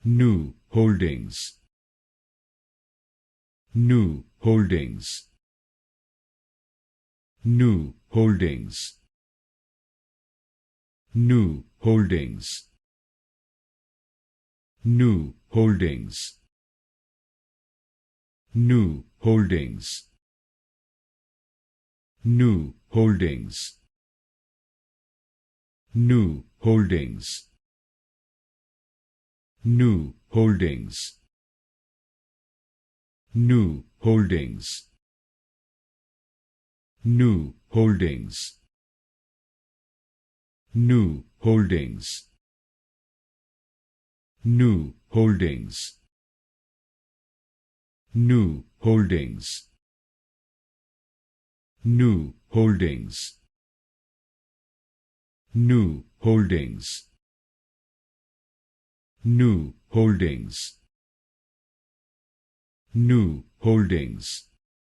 New Holdings, New Holdings, New Holdings, New Holdings, New Holdings, New Holdings, New Holdings, New Holdings, New Holdings, New Holdings, New Holdings, New Holdings, New Holdings, New Holdings, New Holdings, New Holdings, New Holdings, New Holdings,